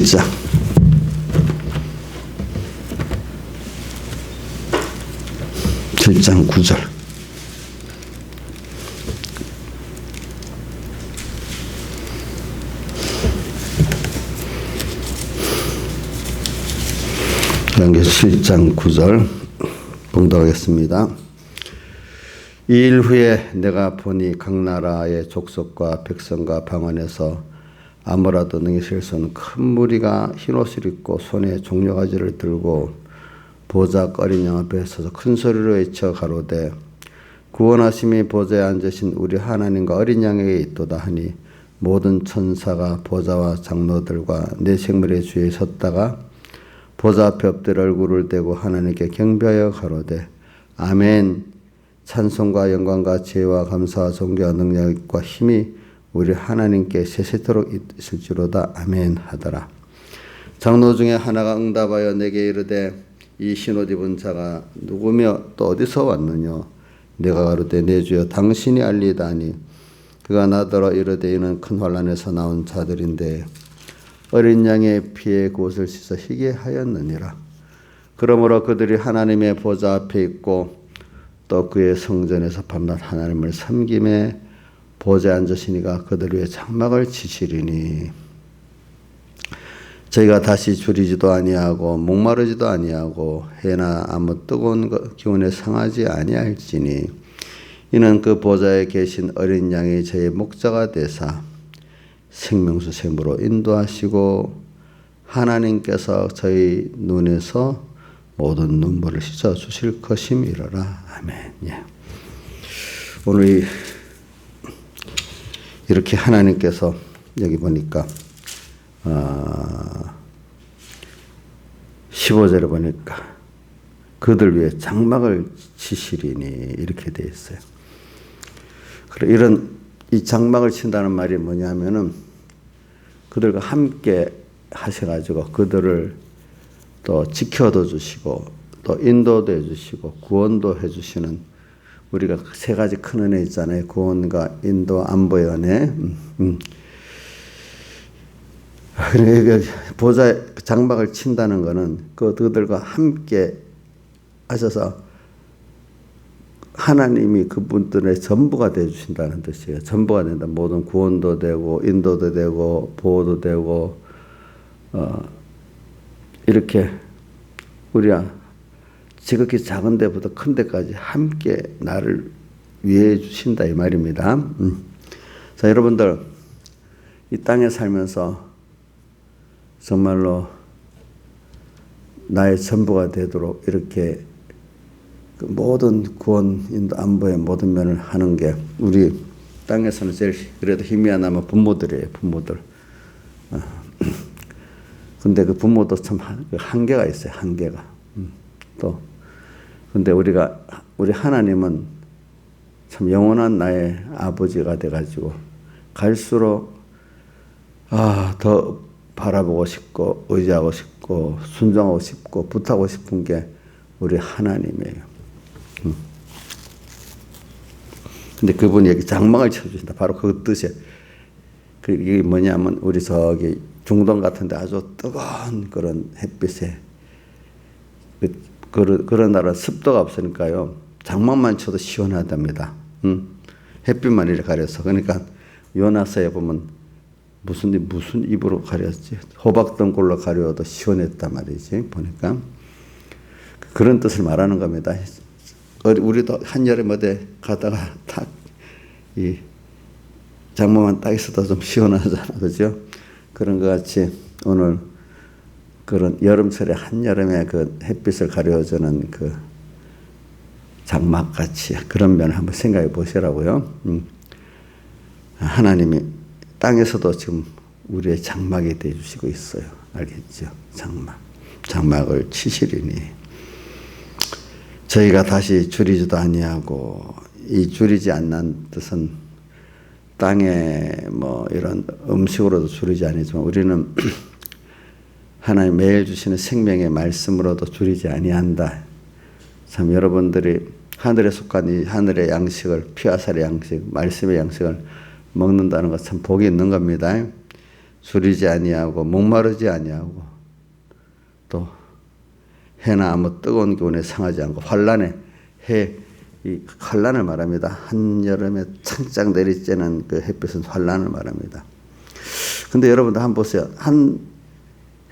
자, 7장 9절. 요한계시록 7장 9절 봉독하겠습니다. 이 일 후에 내가 보니 각 나라의 족속과 백성과 방언에서 아무라도 능히 셀 수 없는 큰 무리가 흰옷을 입고 손에 종려가지를 들고 보좌 어린 양 앞에 서서 큰 소리로 외쳐 가로되 구원하심이 보좌에 앉으신 우리 하나님과 어린 양에게 있도다 하니 모든 천사가 보좌와 장로들과 내 생물의 주위에 섰다가 보좌 앞에 엎드려 얼굴을 대고 하나님께 경배하여 가로되 아멘. 찬송과 영광과 지혜와 감사와 존귀와 능력과 힘이 우리 하나님께 세세토록 있을지로다. 아멘 하더라. 장로 중에 하나가 응답하여 내게 이르되 이 흰옷 입은 자가 누구며 또 어디서 왔느냐. 내가 가로되 내 주여 당신이 알리다 하니 그가 나더러 이르되 이는 큰 환난에서 나온 자들인데 어린 양의 피에 그 옷을 씻어 희게 하였느니라. 그러므로 그들이 하나님의 보좌 앞에 있고 또 그의 성전에서 밤낮 하나님을 섬김에 보좌에 앉으시니가 그들 위에 장막을 치시리니 저희가 다시 줄이지도 아니하고 목마르지도 아니하고 해나 아무 뜨거운 기운에 상하지 아니할지니 이는 그 보좌에 계신 어린 양이 저희 목자가 되사 생명수 샘으로 인도하시고 하나님께서 저희 눈에서 모든 눈물을 씻어 주실 것임이로라. 아멘. 예. 오늘 이렇게 하나님께서 여기 보니까 15절에 보니까 그들 위해 장막을 치시리니 이렇게 되어 있어요. 그래 이런 이 장막을 친다는 말이 뭐냐면은 그들과 함께 하셔가지고 그들을 또 지켜도 주시고 또 인도도 해주시고 구원도 해주시는 우리가 세 가지 큰 은혜 있잖아요. 구원과 인도, 안보의 은혜. 그러니까 보좌에 장막을 친다는 것은 그들과 함께 하셔서 하나님이 그분들의 전부가 되어 주신다는 뜻이에요. 전부가 된다. 모든 구원도 되고 인도도 되고 보호도 되고 이렇게 우리가 지극히 작은 데부터 큰 데까지 함께 나를 위해 주신다 이 말입니다. 자, 여러분들 이 땅에 살면서 정말로 나의 전부가 되도록 이렇게 그 모든 구원, 인도, 안보의 모든 면을 하는 게 우리 땅에서는 제일 그래도 힘이 안 나면 부모들이에요. 부모들. 근데 그 부모도 참 한계가 있어요. 한계가. 또 근데 우리 하나님은 참 영원한 나의 아버지가 돼가지고 갈수록 더 바라보고 싶고 의지하고 싶고 순종하고 싶고 부탁하고 싶은 게 우리 하나님이에요. 근데 그분이 여기 장막을 쳐주신다. 바로 그 뜻이에요. 이게 뭐냐면 우리 저기 중동 같은데 아주 뜨거운 그런 햇빛에 그런 나라 습도가 없으니까요. 장막만 쳐도 시원하답니다. 햇빛만 이렇게 가려서. 그러니까 요나서에 보면 무슨 입으로 가렸지? 호박등골로 가려도 시원했단 말이지. 보니까 그런 뜻을 말하는 겁니다. 우리도 한여름 어디 가다가 탁 이 장막만 딱 있어도 좀 시원하잖아, 그죠? 그런 것 같이 오늘 그런 여름철에 한여름에 그 햇빛을 가려주는 그 장막같이 그런 면을 한번 생각해 보시라고요. 하나님이 땅에서도 지금 우리의 장막이 되어 주시고 있어요. 알겠죠? 장막을 치시리니 저희가 다시 줄이지도 아니하고 이 줄이지 않는 뜻은 땅에 뭐 이런 음식으로도 줄이지 않지만 우리는 하나님 매일 주시는 생명의 말씀으로도 줄이지 아니한다. 참 여러분들이 하늘에 속한 이 하늘의 양식을 피와 살의 양식, 말씀의 양식을 먹는다는 것 참 복이 있는 겁니다. 줄이지 아니하고 목마르지 아니하고 또 해나 아무 뜨거운 기운에 상하지 않고 환란에 이 환란을 말합니다. 한여름에 창짝 내리쬐는 그 햇빛은 환란을 말합니다. 근데 여러분들 한번 보세요. 한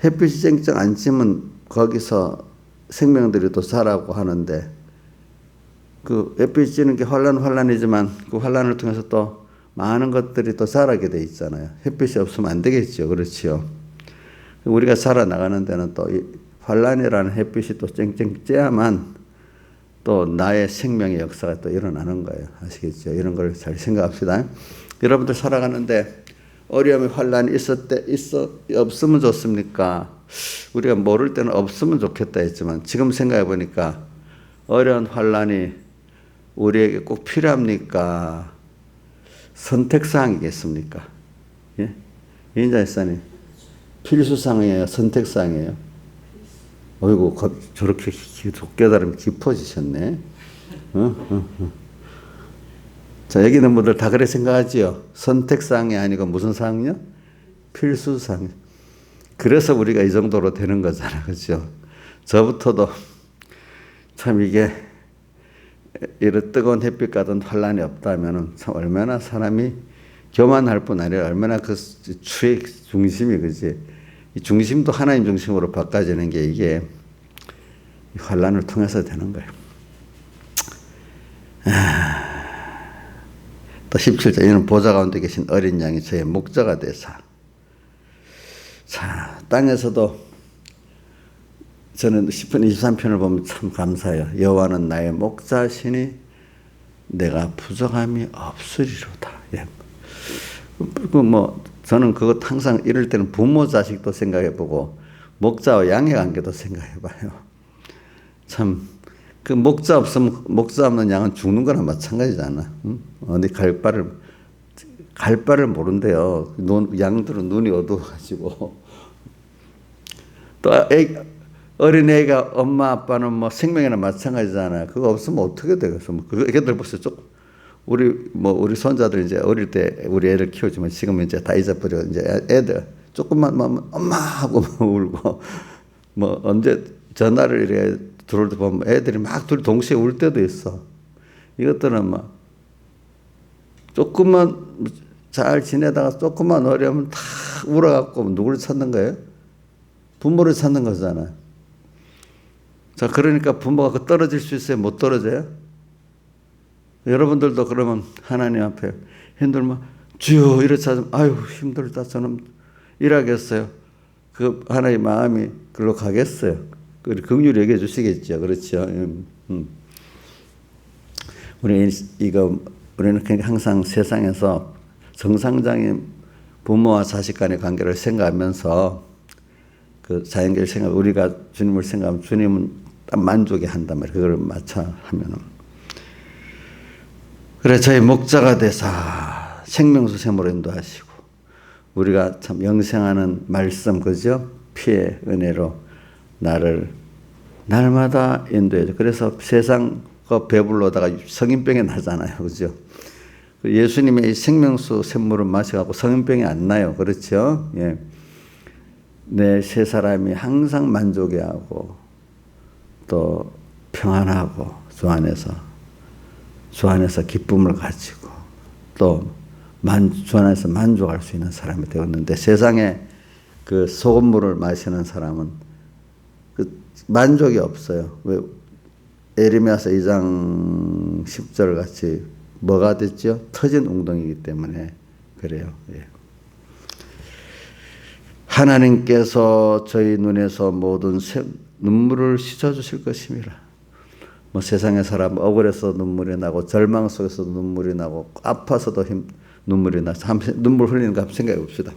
햇빛이 쨍쨍 안 찌면 거기서 생명들이 또 자라고 하는데 그 햇빛이 찌는 게 환란이지만 그 환란을 통해서 또 많은 것들이 또 자라게 돼 있잖아요. 햇빛이 없으면 안 되겠죠. 그렇지요. 우리가 살아나가는 데는 또 이 환란이라는 햇빛이 또 쨍쨍 쬐야만 또 나의 생명의 역사가 또 일어나는 거예요. 아시겠죠? 이런 걸 잘 생각합시다. 여러분들 살아가는데 어려움이 환란이 없으면 좋습니까? 우리가 모를 때는 없으면 좋겠다 했지만 지금 생각해 보니까 어려운 환란이 우리에게 꼭 필요합니까? 선택사항이겠습니까? 예? 이인자 목사님, 필수사항이에요? 선택사항이에요? 어이구, 저렇게 깨달음이 깊어지셨네. 자, 여기 있는 분들 다 그래 생각하지요? 선택사항이 아니고 무슨 사항이요? 필수사항. 그래서 우리가 이 정도로 되는 거잖아. 그죠? 저부터도 참 이게 이런 뜨거운 햇빛 같은 환란이 없다면 참 얼마나 사람이 교만할 뿐 아니라 얼마나 그 추의 중심이, 그지? 이 중심도 하나님 중심으로 바꿔지는 게 이게 환란을 통해서 되는 거예요. 또 17절, 이는 보좌 가운데 계신 어린 양이 저의 목자가 되사. 자, 땅에서도 저는 10편 23편을 보면 참 감사해요. 여호와는 나의 목자시니 내가 부족함이 없으리로다. 예. 저는 그것 항상 이럴 때는 부모 자식도 생각해보고 목자와 양의 관계도 생각해봐요. 참 그 목자 없는 양은 죽는 거나 마찬가지잖아. 응? 어디 갈 바를 모른대요. 양들은 눈이 어두워가지고. 또 어린애가 엄마 아빠는 뭐 생명이나 마찬가지잖아요. 그거 없으면 어떻게 되겠어? 그 애들 보세요. 우리 손자들 이제 어릴 때 우리 애를 키우지만 지금 이제 다 잊어버려. 이제 애들 조금만 엄마 하고 울고 뭐 언제 전화를 이렇게 들어올 때 보면 애들이 막 둘이 동시에 울 때도 있어. 이것들은 막 조금만 잘 지내다가 조금만 어려우면 다 울어갖고 누구를 찾는 거예요? 부모를 찾는 거잖아요. 자, 그러니까 부모가 떨어질 수 있어요? 못 떨어져요? 여러분들도 그러면 하나님 앞에 힘들면 주여 이렇게 찾으면 아유 힘들다 저는 일하겠어요. 그 하나님 마음이 그걸로 가겠어요. 긍휼히 여겨 주시겠죠. 그렇죠. 우리는 항상 세상에서 정상적인 부모와 자식 간의 관계를 생각하면서 그 자연계를 우리가 주님을 생각하면 주님은 딱 만족해 한단 말이에요. 그걸 맞춰 하면은. 그래, 저희 목자가 되사 생명수 샘으로 인도하시고, 우리가 참 영생하는 말씀, 그죠? 피의 은혜로 나를 날마다 인도해줘. 그래서 세상 배불러다가 성인병이 나잖아요. 그죠? 예수님의 이 생명수 샘물을 마셔갖고 성인병이 안 나요. 그렇죠? 예. 내 세 사람이 항상 만족해하고 또 평안하고 주 안에서 기쁨을 가지고 또 주 안에서 만족할 수 있는 사람이 되었는데, 세상에 그 소금물을 마시는 사람은 그 만족이 없어요. 왜? 에레미야서 2장 10절 같이 뭐가 됐죠? 터진 웅덩이이기 때문에 그래요. 예. 하나님께서 저희 눈에서 모든 눈물을 씻어주실 것입니다. 뭐 세상의 사람 억울해서 눈물이 나고 절망 속에서 눈물이 나고 아파서도 눈물이 나서 눈물 흘리는 거 한번 생각해 봅시다.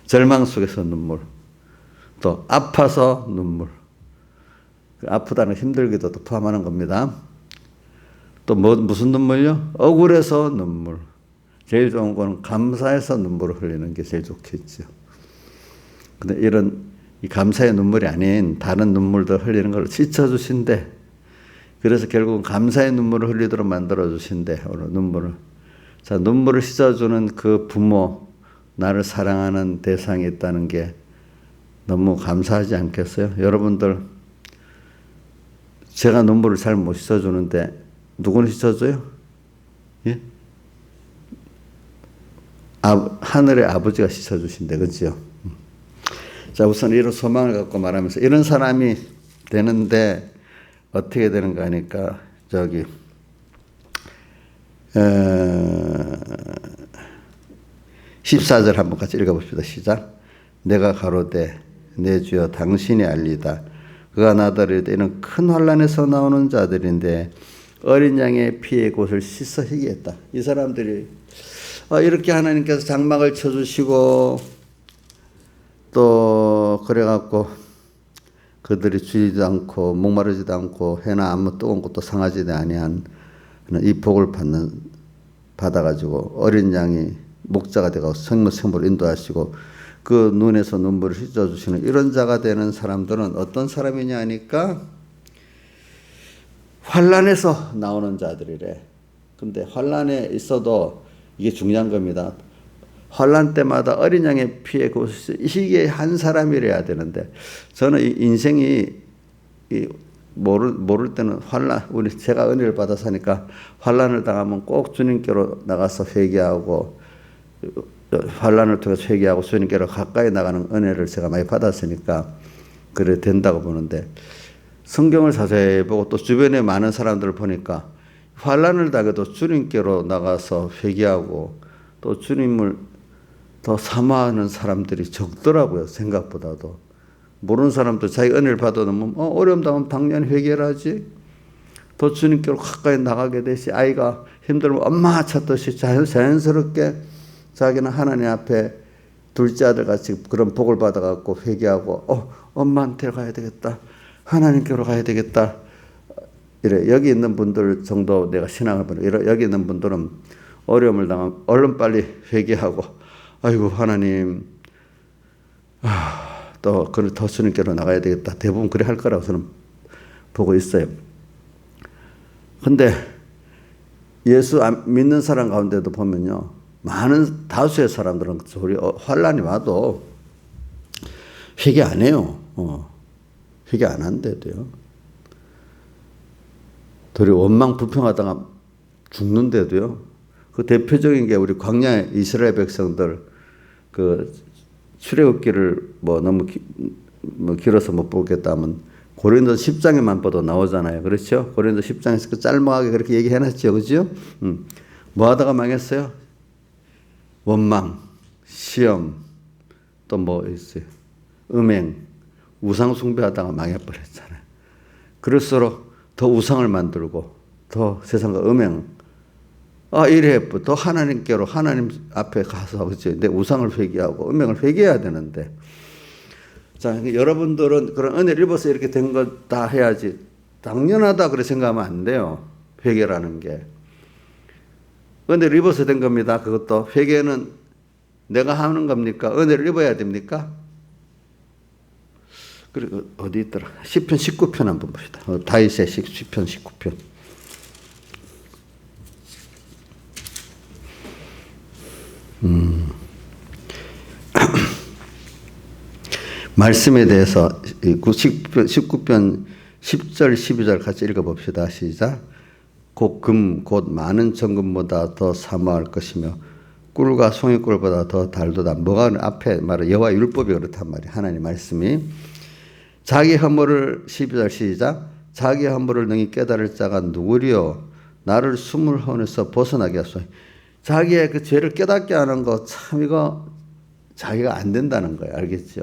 절망 속에서 눈물, 또 아파서 눈물. 아프다는 힘들기도 또 포함하는 겁니다. 또 무슨 눈물요? 억울해서 눈물. 제일 좋은 거는 감사해서 눈물을 흘리는 게 제일 좋겠죠. 근데 이 감사의 눈물이 아닌 다른 눈물도 흘리는 걸 씻어주신대. 그래서 결국은 감사의 눈물을 흘리도록 만들어주신대. 눈물을. 자, 눈물을 씻어주는 그 부모, 나를 사랑하는 대상이 있다는 게 너무 감사하지 않겠어요? 여러분들, 제가 눈물을 잘 못 씻어주는데 누구는 씻어줘요? 예? 하늘의 아버지가 씻어주신대, 그죠? 자, 우선 이런 소망을 갖고 말하면서 이런 사람이 되는데 어떻게 되는가 하니까 저기 14절 한번 같이 읽어봅시다. 시작. 내가 가로되 내 주여 당신이 알리다. 그가 나더러 이는 큰 환난에서 나오는 자들인데 어린 양의 피의 곳을 씻어 희기했다. 이 사람들이 이렇게 하나님께서 장막을 쳐주시고 또 그래갖고 그들이 줄이지도 않고 목마르지도 않고 해나 아무 뜨거운 것도 상하지도 아니한 이 복을 받아가지고 어린 양이 목자가 되고 생물을 인도하시고 그 눈에서 눈물을 씻어주시는 이런 자가 되는 사람들은 어떤 사람이냐 하니까 환난에서 나오는 자들이래. 근데 환난에 있어도 이게 중요한 겁니다. 환난 때마다 어린 양의 피에 이게 한 사람이래야 되는데 저는 이 인생이 모를 때는 제가 은혜를 받아서 하니까 환난을 당하면 꼭 주님께로 나가서 회개하고 환난을 통해서 회개하고 주님께로 가까이 나가는 은혜를 제가 많이 받았으니까 그래 된다고 보는데 성경을 자세히 보고 또 주변에 많은 사람들을 보니까 환난을 당해도 주님께로 나가서 회개하고 또 주님을 더 사모하는 사람들이 적더라고요. 생각보다도. 모르는 사람도 자기 은혜를 받아놓으면 어려움 당하면 당연히 회개를 하지. 또 주님께로 가까이 나가게 되시 아이가 힘들면 엄마 찾듯이 자연스럽게 자기는 하나님 앞에 둘째 아들같이 그런 복을 받아갖고 회개하고 엄마한테 가야 되겠다. 하나님께로 가야 되겠다. 이래 여기 있는 분들 정도 내가 신앙을 보내. 여기 있는 분들은 어려움을 당하면 얼른 빨리 회개하고 아이고 하나님 또 더 주님께로 나가야 되겠다. 대부분 그래 할 거라고 저는 보고 있어요. 근데 예수 믿는 사람 가운데도 보면요. 많은 다수의 사람들은 환난이 와도 회개 안 해요. 회개 안 한대도요. 도리어 원망 불평하다가 죽는데도요. 그 대표적인 게 우리 광야의 이스라엘 백성들 그 출애굽기를 너무 길어서 못 보겠다 하면 고린도 10장에만 봐도 나오잖아요. 그렇죠? 고린도 10장에서 그 짤막하게 그렇게 얘기해놨죠. 그죠? 뭐 하다가 망했어요? 원망, 시험, 또 뭐 있어요? 음행, 우상 숭배하다가 망해버렸잖아요. 그럴수록 더 우상을 만들고 더 세상과 음행 이래 더 하나님께로 하나님 앞에 가서 그렇지 내 우상을 회개하고 음행을 회개해야 되는데 자 여러분들은 그런 은혜를 입어서 이렇게 된 거 다 해야지 당연하다 그렇게 생각하면 안 돼요. 회개라는 게 은혜를 입어서 된 겁니다. 그것도 회개는 내가 하는 겁니까? 은혜를 입어야 됩니까? 그리고 어디 있더라? 시편 19편 한번 봅시다. 다윗의 시편 19편. 말씀에 대해서 19편 10절 12절 같이 읽어봅시다. 시작. 곧 금 곧 많은 정금보다 더 사모할 것이며 꿀과 송이꿀보다 더 달도다. 뭐가 앞에 말은 여호와 율법이 그렇단 말이에요. 하나님 말씀이. 자기 허물을 12절 시작. 자기 허물을 능히 깨달을 자가 누구리요? 나를 숨을 헌에서 벗어나게 하소서. 자기의 그 죄를 깨닫게 하는 거 참 이거 자기가 안 된다는 거예요. 알겠죠?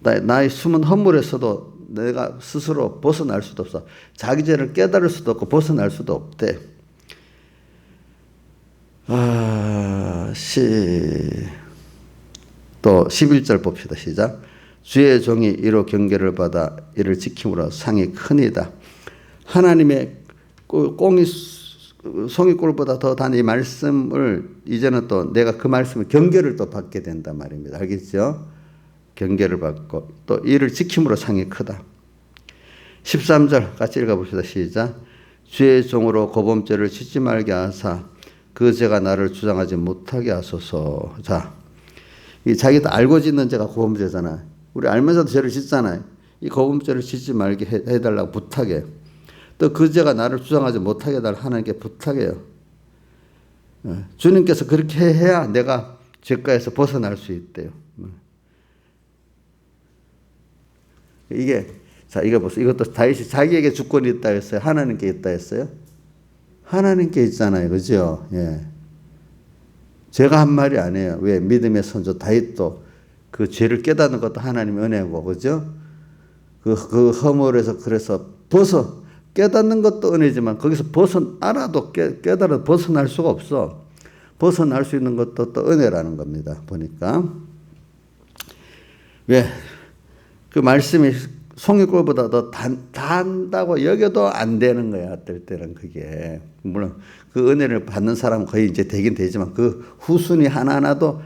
나의 숨은 허물에서도 내가 스스로 벗어날 수도 없어. 자기 죄를 깨달을 수도 없고 벗어날 수도 없대. 또 11절 봅시다. 시작. 주의 종이 이로 경계를 받아 이를 지킴으로 상이 크니다. 하나님의 송이꿀보다 더 단 이 말씀을 이제는 또 내가 그 말씀을 경계를 또 받게 된단 말입니다. 알겠죠? 경계를 받고 또 이를 지킴으로 상이 크다. 13절 같이 읽어봅시다. 시작. 주의 종으로 고범죄를 짓지 말게 하사 그 죄가 나를 주장하지 못하게 하소서. 자, 이 자기도 알고 짓는 죄가 고범죄잖아. 우리 알면서도 죄를 짓잖아요. 이 고범죄를 짓지 말게 해달라고 부탁해요. 또 그 죄가 나를 주장하지 못하게 해달라 하나님께 부탁해요. 주님께서 그렇게 해야 내가 죄가에서 벗어날 수 있대요. 이게, 자, 이거 보세요. 이것도 다윗이 자기에게 주권이 있다 했어요? 하나님께 있다 했어요? 하나님께 있잖아요. 그죠? 예. 제가 한 말이 아니에요. 왜? 믿음의 선조 다윗도 그 죄를 깨닫는 것도 하나님의 은혜고, 그죠? 그 허물에서 그래서 깨닫는 것도 은혜지만 거기서 알아도 깨달아도 벗어날 수가 없어. 벗어날 수 있는 것도 또 은혜라는 겁니다. 보니까. 왜? 그 말씀이 송이골보다 더 단다고 여겨도 안 되는 거야. 어떨 때는 그게. 물론 그 은혜를 받는 사람은 거의 이제 되긴 되지만 그 후순위 하나하나도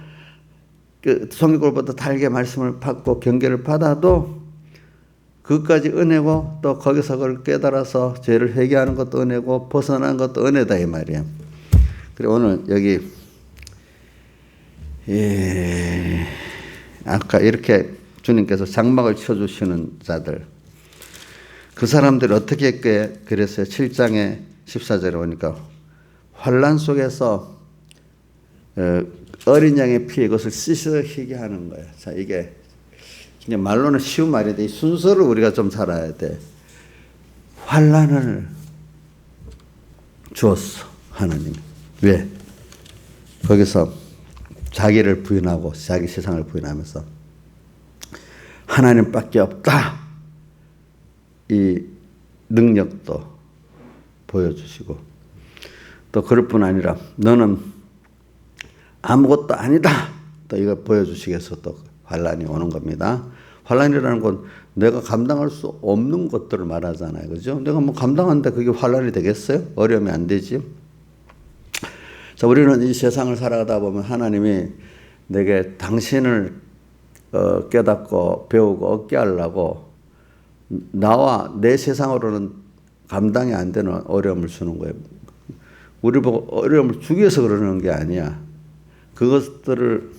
그 송이골보다 달게 말씀을 받고 경계를 받아도 그것까지 은혜고 또 거기서 그걸 깨달아서 죄를 회개하는 것도 은혜고 벗어나는 것도 은혜다 이 말이야. 그리고 오늘 여기 아까 이렇게 주님께서 장막을 쳐주시는 자들 그 사람들이 어떻게 그랬어요? 7장에 14절에 보니까 환난 속에서 어린 양의 피에 그것을 씻어히게 하는 거예요. 자, 이게 그냥 말로는 쉬운 말인데 이 순서를 우리가 좀 잘 알아야 돼. 환난을 주었어 하나님. 왜? 거기서 자기를 부인하고 자기 세상을 부인하면서 하나님밖에 없다. 이 능력도 보여주시고 또 그럴 뿐 아니라 너는 아무것도 아니다. 또 이걸 보여주시기 위해서 또 환난이 오는 겁니다. 환난이라는 건 내가 감당할 수 없는 것들을 말하잖아요. 그죠? 내가 뭐 감당하는데 그게 환난이 되겠어요? 어려우면 안 되지. 자, 우리는 이 세상을 살아가다 보면 하나님이 내게 당신을 깨닫고 배우고 얻게 하려고 나와 내 세상으로는 감당이 안 되는 어려움을 주는 거예요. 우리 보고 어려움을 주기 위해서 그러는 게 아니야. 그것들을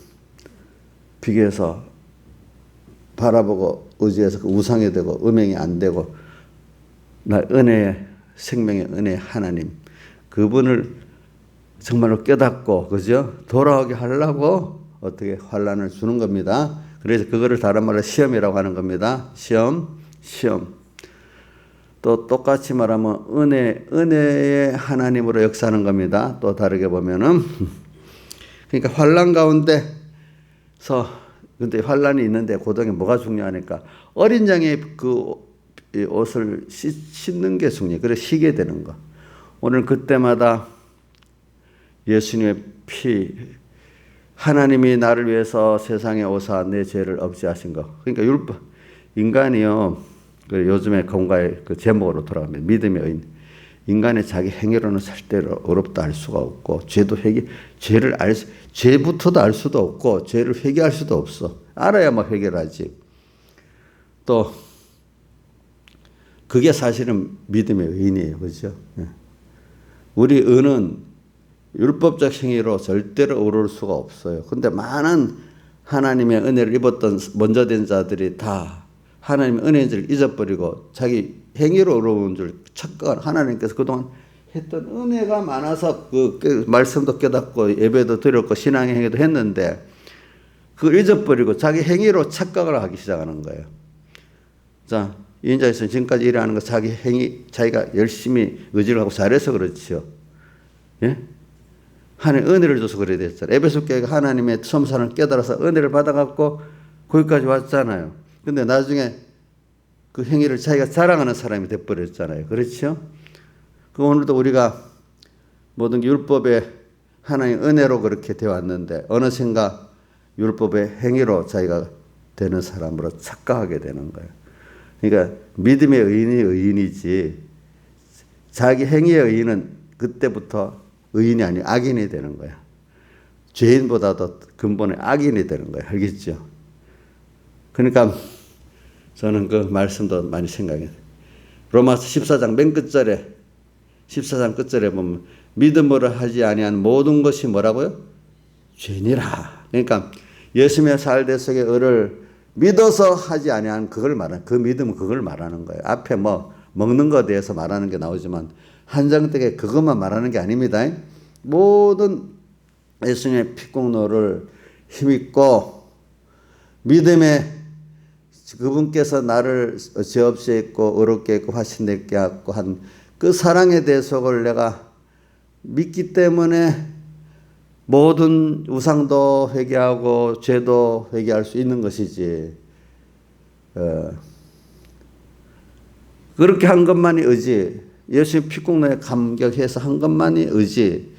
비교해서 바라보고 의지해서 그 우상이 되고 음행이 안 되고 나 은혜의 생명의 은혜 하나님 그분을 정말로 깨닫고 그죠? 돌아오게 하려고 어떻게 환난을 주는 겁니다. 그래서 그거를 다른 말로 시험이라고 하는 겁니다. 시험. 또 똑같이 말하면 은혜의 하나님으로 역사하는 겁니다. 또 다르게 보면은 그러니까 환난 가운데서 근데 환난이 있는데 고동에 뭐가 중요하니까 어린 양의 그 옷을 씻는 게 중요해요. 그래서 쉬게 되는 거. 오늘 그때마다 예수님의 피 하나님이 나를 위해서 세상에 오사 내 죄를 없애하신 거. 그러니까 율법 인간이요. 요즘에 공가의 그 제목으로 돌아갑니다. 믿음의 의인. 인간의 자기 행위로는 절대로 어렵다 할 수가 없고 죄도 죄부터도 알 수도 없고 죄를 회개할 수도 없어. 알아야만 회개를 하지. 또 그게 사실은 믿음의 의인이에요. 그렇죠? 우리 의는 율법적 행위로 절대로 오를 수가 없어요. 근데 많은 하나님의 은혜를 입었던 먼저 된 자들이 다 하나님의 은혜인 줄 잊어버리고 자기 행위로 어려운 줄 착각을 하나님께서 그동안 했던 은혜가 많아서 그 말씀도 깨닫고 예배도 드렸고 신앙의 행위도 했는데 그걸 잊어버리고 자기 행위로 착각을 하기 시작하는 거예요. 자, 이 인자에서 지금까지 일하는 거 자기 행위, 자기가 열심히 의지를 하고 잘해서 그렇지요. 예? 하나님 은혜를 줘서 그래야 됐잖아요. 에베소 교회가 하나님의 첨산을 깨달아서 은혜를 받아갖고 거기까지 왔잖아요. 근데 나중에 그 행위를 자기가 자랑하는 사람이 돼버렸잖아요. 그렇죠? 그 오늘도 우리가 모든 게 율법의 하나님의 은혜로 그렇게 되어 왔는데 어느샌가 율법의 행위로 자기가 되는 사람으로 착각하게 되는 거예요. 그러니까 믿음의 의인이 의인이지 자기 행위의 의인은 그때부터 의인이 아니고 악인이 되는 거야. 죄인보다도 근본의 악인이 되는 거야. 알겠죠? 그러니까 저는 그 말씀도 많이 생각해요. 로마서 14장 맨 끝절에 14장 끝절에 보면 믿음으로 하지 아니한 모든 것이 뭐라고요? 죄니라. 그러니까 예수님의 살대속의 의를 믿어서 하지 아니한 그걸 말하는, 그 믿음은 그걸 말하는 거예요. 앞에 뭐 먹는 것에 대해서 말하는 게 나오지만 한정되게 그것만 말하는 게 아닙니다. 모든 예수님의 피공로를 힘입고 믿음에 그분께서 나를 죄 없이 했고 의롭게 했고 화신되게 하고 한 그 사랑의 대속을 내가 믿기 때문에 모든 우상도 회개하고 죄도 회개할 수 있는 것이지. 그렇게 한 것만이 의지. 예수님 피공로에 감격해서 한 것만이 의지.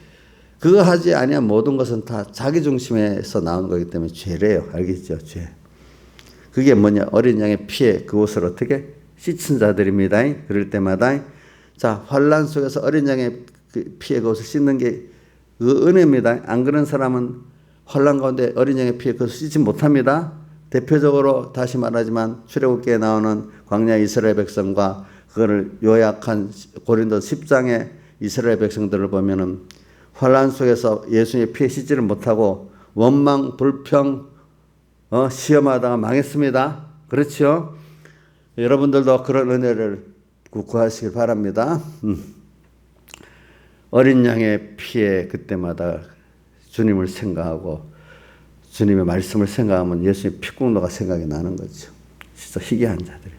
그거 하지 아니한 모든 것은 다 자기 중심에서 나오는 거기 때문에 죄래요. 알겠죠? 죄. 그게 뭐냐? 어린 양의 피에 그것을 어떻게 씻은 자들입니다. 그럴 때마다 자, 환난 속에서 어린 양의 피에 그것을 씻는 게 그 은혜입니다. 안 그런 사람은 환난 가운데 어린 양의 피에 그것을 씻지 못합니다. 대표적으로 다시 말하지만 출애굽기에 나오는 광야 이스라엘 백성과 그거를 요약한 고린도 10장의 이스라엘 백성들을 보면은 환난 속에서 예수님의 피에 씻지를 못하고 원망 불평 시험하다가 망했습니다. 그렇죠? 여러분들도 그런 은혜를 구하시길 바랍니다. 어린 양의 피에 그때마다 주님을 생각하고 주님의 말씀을 생각하면 예수님의 피공로가 생각이 나는 거죠. 진짜 희귀한 자들이.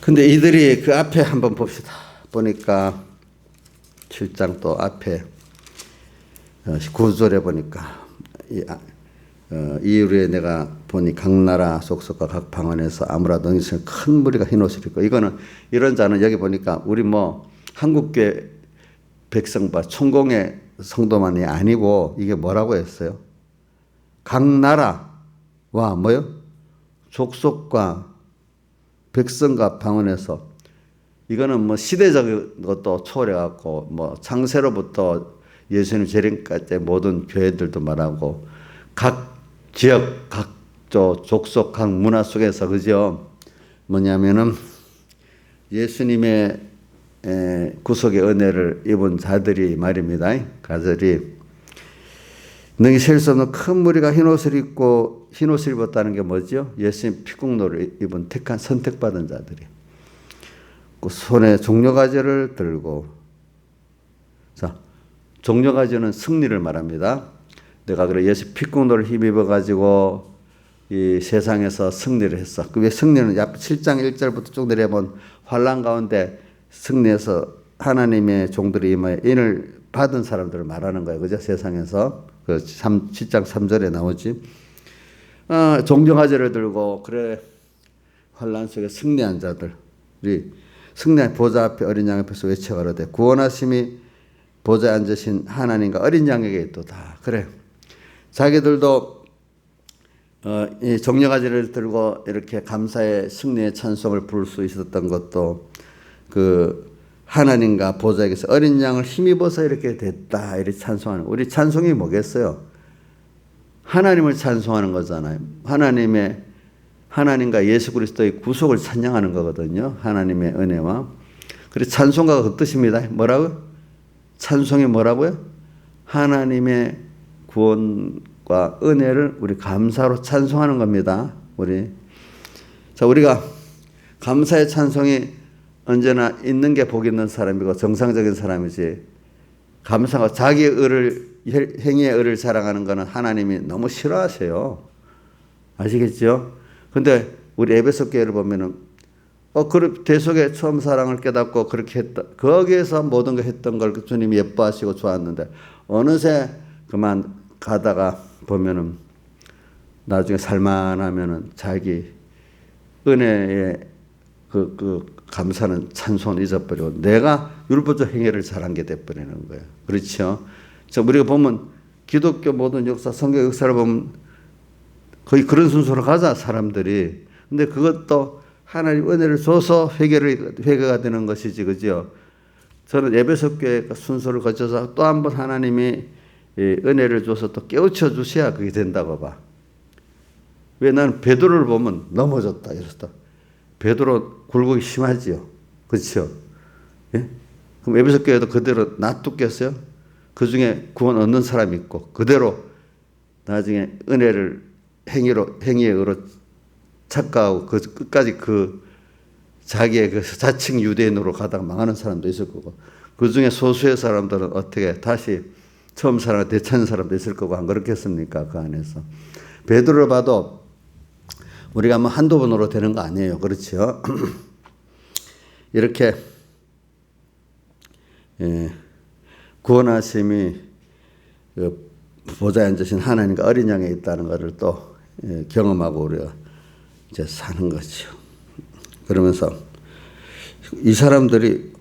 근데 이들이 그 앞에 한번 봅시다. 보니까 7장 또 앞에 9절에 보니까 이후에 내가 보니 각 나라 족속과 각 방언에서 아무라도 능히 큰 무리가 흰 옷을 입고 이거는 이런 자는 여기 보니까 우리 뭐 한국교회 백성과 천공의 성도만이 아니고 이게 뭐라고 했어요? 각 나라와 뭐요? 족속과 백성과 방언에서 이거는 뭐 시대적인 것도 초월해갖고 뭐 창세로부터 예수님 재림까지 모든 교회들도 말하고 각 지역, 각 족속, 각 문화 속에서 그죠? 뭐냐면은 예수님의 구속의 은혜를 입은 자들이 말입니다. 가들이 능히 셀 수 없는 큰 무리가 흰옷을 입고 흰옷을 입었다는 게 뭐죠? 예수님 피국로를 입은 택한 선택받은 자들이 그 손에 종려가지를 들고 자 종려가지는 승리를 말합니다. 내가 그래 예수 피국로를 힘입어 가지고 이 세상에서 승리를 했어. 그 왜 승리는 7장 1절부터 쭉 내려본 환난 가운데 승리해서 하나님의 종들이 임하여 인을 받은 사람들을 말하는 거예요. 그죠? 세상에서. 그 7장 3절에 나오지. 종려가지를 들고 그래 환난 속에 승리한 자들이 승리한 보좌 앞에 어린 양 앞에서 외쳐가로되 구원하심이 보좌에 앉으신 하나님과 어린 양에게 있도다. 그래. 자기들도 이 종려가지를 들고 이렇게 감사의 승리의 찬송을 부를 수 있었던 것도 그 하나님과 보좌에게서 어린 양을 힘입어서 이렇게 됐다. 이렇게 찬송하는. 우리 찬송이 뭐겠어요? 하나님을 찬송하는 거잖아요. 하나님과 예수 그리스도의 구속을 찬양하는 거거든요. 하나님의 은혜와. 그래서 찬송가가 그 뜻입니다. 뭐라고요? 찬송이 뭐라고요? 하나님의 구원과 은혜를 우리 감사로 찬송하는 겁니다. 우리가 감사의 찬송이 언제나 있는 게 복 있는 사람이고 정상적인 사람이지 감사가 자기의 행위의 의를 자랑하는 것은 하나님이 너무 싫어하세요. 아시겠죠? 근데 우리 에베소 교회를 보면은 대속의 처음 사랑을 깨닫고 그렇게 했다. 거기에서 모든 걸 했던 걸 주님이 예뻐하시고 좋았는데 어느새 그만 가다가 보면은 나중에 살만하면은 자기 은혜의 그 감사는 찬송을 잊어버리고 내가 율법적 행위를 잘한 게 돼버리는 거예요. 그렇죠? 우리가 보면 기독교 모든 역사, 성경 역사를 보면 거의 그런 순서로 가자 사람들이. 근데 그것도 하나님 은혜를 줘서 회개가 되는 것이지, 그죠? 저는 에베소 교회 순서를 거쳐서 또 한 번 하나님이 은혜를 줘서 또 깨우쳐 주셔야 그게 된다고 봐. 왜 나는 베드로를 보면 넘어졌다 이랬다. 베드로 굴곡이 심하지요. 그렇죠? 예? 그럼 에베소 교회도 그대로 놔두겠어요? 그 중에 구원 얻는 사람이 있고 그대로 나중에 은혜를 행위의 의로 착각하고 끝까지 자기의 자칭 유대인으로 가다가 망하는 사람도 있을 거고, 그 중에 소수의 사람들은 어떻게 다시 처음 사랑을 되찾는 사람도 있을 거고, 안 그렇겠습니까? 그 안에서. 베드로를 봐도 우리가 뭐 한두 번으로 되는 거 아니에요. 그렇죠? 이렇게 구원하심이 보좌에 앉으신 하나님과 어린 양에 있다는 것을 또 경험하고 우리가 이제 사는 거죠. 그러면서 이 사람들이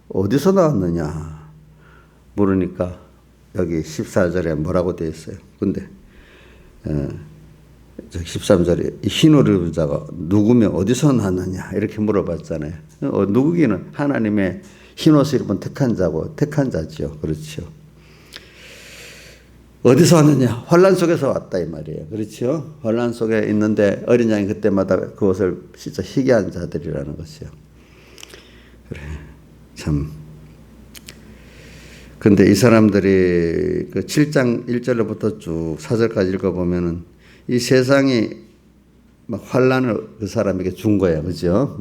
어디서 나왔느냐 물으니까 여기 14절에 뭐라고 되어 있어요. 근데 13절에 이 흰 옷을 입은 자가 누구며 어디서 나느냐 이렇게 물어봤잖아요. 누구기는 하나님의 흰 옷을 입은 택한 자고 택한 자죠. 그렇죠. 어디서 왔느냐? 환란 속에서 왔다 이 말이에요. 그렇죠. 환란 속에 있는데 어린 양이 그때마다 그것을 진짜 희귀한 자들이라는 것이요. 그래 참. 근데 이 사람들이 그 7장 1절부터 쭉 4절까지 읽어보면은 이 세상이 막 환란을 그 사람에게 준 거예요. 그죠?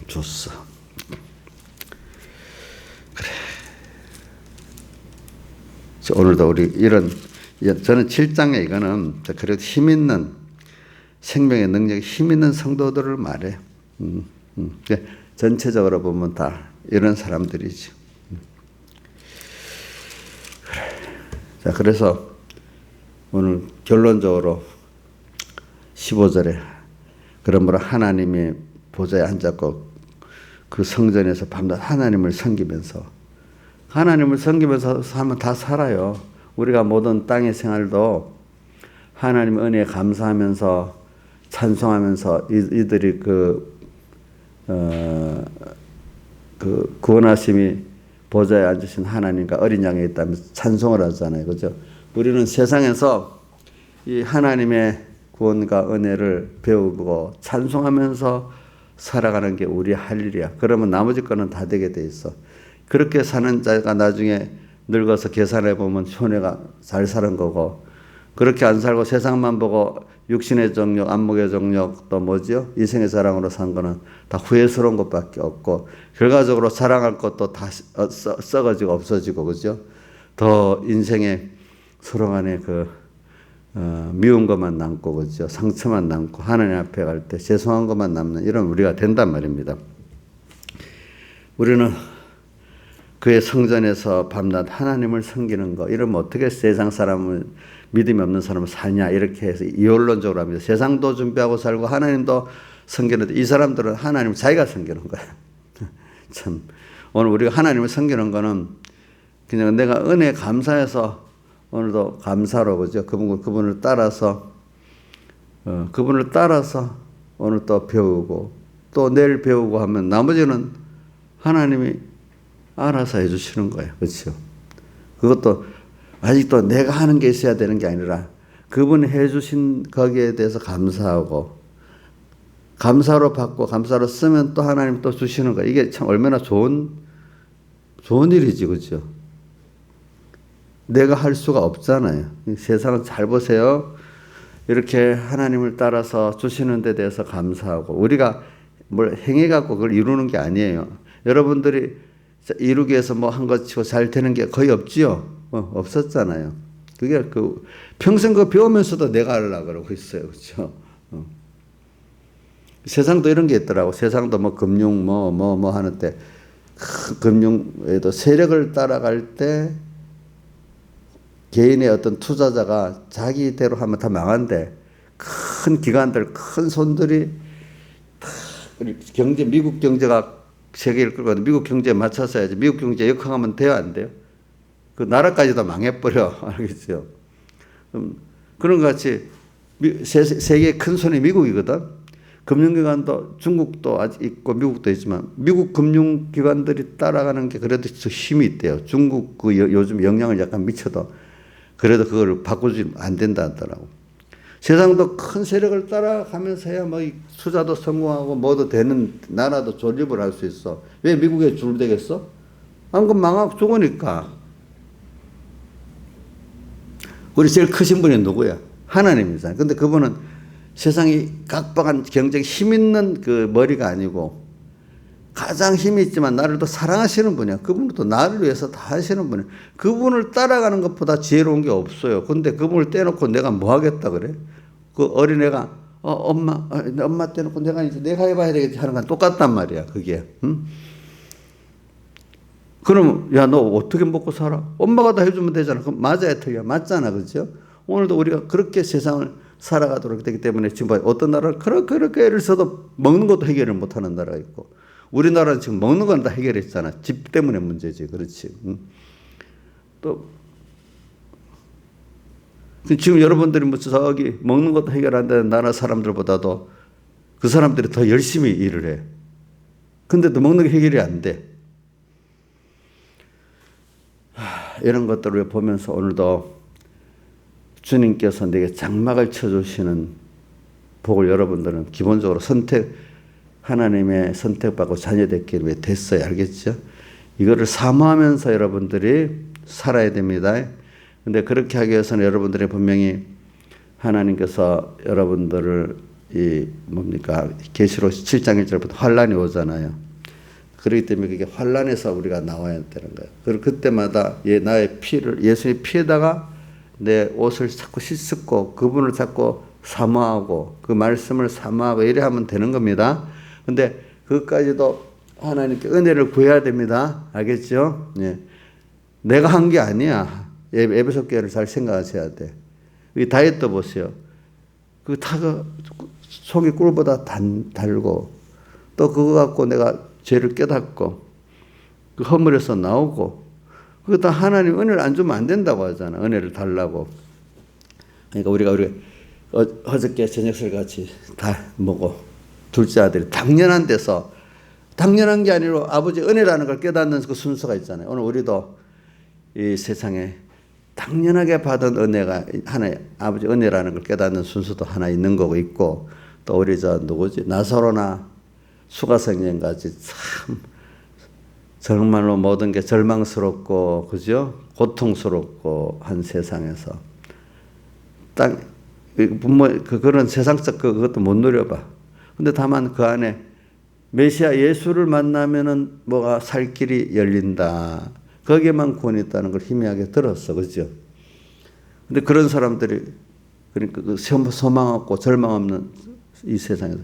줬어. 그래. 오늘도 우리 저는 7장에 이거는 그래도 힘 있는 생명의 능력이 힘 있는 성도들을 말해요. 전체적으로 보면 다 이런 사람들이죠. 자, 그래서 오늘 결론적으로 15절에 그러므로 하나님이 보좌에 앉았고 그 성전에서 밤낮 하나님을 섬기면서 하면 다 살아요. 우리가 모든 땅의 생활도 하나님의 은혜에 감사하면서 찬송하면서 이들이 구원하심이 보좌에 앉으신 하나님과 어린 양에 있다면서 찬송을 하잖아요. 그죠? 우리는 세상에서 이 하나님의 구원과 은혜를 배우고 찬송하면서 살아가는 게 우리 할 일이야. 그러면 나머지 거는 다 되게 돼 있어. 그렇게 사는 자가 나중에 늙어서 계산해 보면 손해가 잘 사는 거고, 그렇게 안 살고 세상만 보고 육신의 정욕, 안목의 정욕, 또 뭐지요? 이생의 자랑으로 산 거는 다 후회스러운 것밖에 없고, 결과적으로 자랑할 것도 다 썩어지고 없어지고, 그죠? 더 인생에 서로 간에 미운 것만 남고, 그죠? 상처만 남고, 하나님 앞에 갈 때 죄송한 것만 남는 이런 우리가 된단 말입니다. 우리는 그의 성전에서 밤낮 하나님을 섬기는 거, 이러면 어떻게 세상 사람을, 믿음이 없는 사람을 사냐, 이렇게 해서 이원론적으로 합니다. 세상도 준비하고 살고 하나님도 섬기는데 이 사람들은 하나님을 자기가 섬기는 거야. 참, 오늘 우리가 하나님을 섬기는 거는 그냥 내가 은혜에 감사해서 오늘도 감사로, 그죠? 그분을 따라서 오늘 또 배우고 또 내일 배우고 하면 나머지는 하나님이 알아서 해주시는 거예요. 그렇죠? 그것도 아직도 내가 하는 게 있어야 되는 게 아니라 그분이 해주신 거기에 대해서 감사하고 감사로 받고 감사로 쓰면 또 하나님 또 주시는 거예요. 이게 참 얼마나 좋은 일이지. 그렇죠? 내가 할 수가 없잖아요. 세상은 잘 보세요. 이렇게 하나님을 따라서 주시는 데 대해서 감사하고 우리가 뭘 행해갖고 그걸 이루는 게 아니에요. 여러분들이 이루기 위해서 뭐 한 것 치고 잘 되는 게 거의 없지요. 없었잖아요. 그게 평생 그거 배우면서도 내가 하려고 그러고 있어요. 그렇죠? 세상도 이런 게 있더라고. 세상도 뭐 금융 뭐 하는데 금융에도 세력을 따라갈 때 개인의 어떤 투자자가 자기대로 하면 다 망한데 큰 기관들, 큰 손들이 미국 경제가 세계를 끌고 미국 경제에 맞춰서 해야지. 미국 경제 역행하면 돼요, 안 돼요? 그 나라까지도 망해버려. 알겠죠? 그런 것 같이 세계의 큰 손이 미국이거든. 금융기관도 중국도 아직 있고 미국도 있지만 미국 금융기관들이 따라가는 게 그래도 힘이 있대요. 중국 요즘 영향을 약간 미쳐도 그래도 그걸 바꾸지 안 된다 하더라고. 세상도 큰 세력을 따라가면서 해야 뭐 투자도 성공하고 뭐도 되는 나라도 존립을 할 수 있어. 왜 미국에 줄 되겠어? 안 그럼 망하고 죽으니까. 우리 제일 크신 분이 누구야? 하나님이잖아요. 근데 그분은 세상이 각박한 경쟁 힘 있는 그 머리가 아니고 가장 힘이 있지만 나를 또 사랑하시는 분이야. 그분은 또 나를 위해서 다 하시는 분이야. 그분을 따라가는 것보다 지혜로운 게 없어요. 근데 그분을 떼놓고 내가 뭐 하겠다 그래? 그 어린애가 엄마 떼놓고 내가 이제 내가 해봐야 되겠지 하는 건 똑같단 말이야. 그게. 응? 그럼 야 너 어떻게 먹고 살아? 엄마가 다 해주면 되잖아. 그럼 맞아야 틀려. 맞잖아. 그렇죠? 오늘도 우리가 그렇게 세상을 살아가도록 되기 때문에 지금 봐요. 어떤 나라는 그렇게 애를 써도 먹는 것도 해결을 못하는 나라가 있고 우리나라는 지금 먹는 건 다 해결했잖아. 집 때문에 문제지. 그렇지. 또 지금 여러분들이 뭐 저기 먹는 것도 해결 안 되는 나라 사람들보다도 그 사람들이 더 열심히 일을 해. 근데도 먹는 게 해결이 안 돼. 이런 것들을 보면서 오늘도 주님께서 내게 장막을 쳐주시는 복을 여러분들은 기본적으로 하나님의 선택받고 자녀됐기 위해 됐어요. 알겠죠? 이거를 사모하면서 여러분들이 살아야 됩니다. 근데 그렇게 하기 위해서는 여러분들이 분명히 하나님께서 여러분들을 계시록 7장 1절부터 환란이 오잖아요. 그렇기 때문에 그게 환란에서 우리가 나와야 되는 거예요. 그리고 그때마다 나의 피를 예수의 피에다가 내 옷을 자꾸 씻고 그분을 자꾸 사모하고 그 말씀을 사모하고 이래 하면 되는 겁니다. 근데 그것까지도 하나님께 은혜를 구해야 됩니다. 알겠죠? 예. 내가 한 게 아니야. 에베소 교회를 잘 생각하셔야 돼. 이 다이어트 보세요. 그 타가 속이 꿀보다 달고 또 그거 갖고 내가 죄를 깨닫고 그 허물에서 나오고 그거 다 하나님 은혜를 안 주면 안 된다고 하잖아. 은혜를 달라고. 그러니까 우리가 어저께 저녁술 같이 다 먹고 둘째 아들이 당연한 데서 당연한 게 아니라 아버지 은혜라는 걸 깨닫는 그 순서가 있잖아요. 오늘 우리도 이 세상에 당연하게 받은 은혜가 하나 아버지 은혜라는 걸 깨닫는 순서도 하나 있는 거고 있고 또 우리 나사로나 수가성년같이 참 정말로 모든 게 절망스럽고 그죠? 고통스럽고 한 세상에서 그런 세상적 그것도 못 누려봐. 근데 다만 그 안에 메시아 예수를 만나면은 뭐가 살 길이 열린다. 거기에만 구원이 있다는 걸 희미하게 들었어. 그죠? 근데 그런 사람들이 그러니까 그 소망 없고 절망 없는 이 세상에서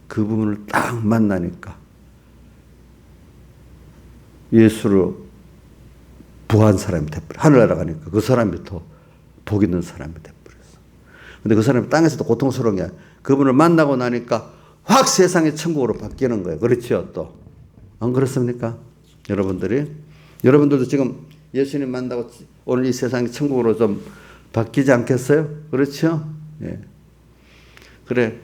그 부분을 딱 만나니까 예수로 부한 사람이 돼버려. 하늘 날아가니까 그 사람이 더 복 있는 사람이 돼버렸어. 근데 그 사람이 땅에서도 고통스러운 게 아니라 그분을 만나고 나니까 확 세상의 천국으로 바뀌는 거예요. 그렇죠? 또. 안 그렇습니까? 여러분들도 지금 예수님 만나고 오늘 이 세상이 천국으로 좀 바뀌지 않겠어요? 그렇죠? 예. 그래.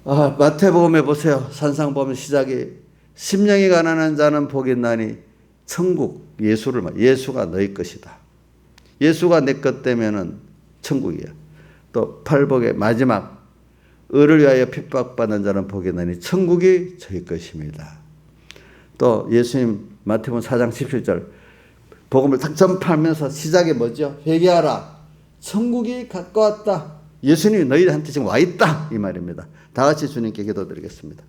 마태복음에 보세요. 산상보험 시작이 심령이 가난한 자는 복이 있나니 천국 예수가 너희 것이다. 예수가 내 것 되면은 천국이야. 또 팔복의 마지막 의를 위하여 핍박받는 자는 복이 있나니 천국이 저희 것입니다. 또 예수님 마태복음 4장 17절 복음을 딱 전파하면서 시작이 뭐죠? 회개하라. 천국이 가까웠다. 예수님이 너희한테 지금 와 있다. 이 말입니다. 다 같이 주님께 기도드리겠습니다.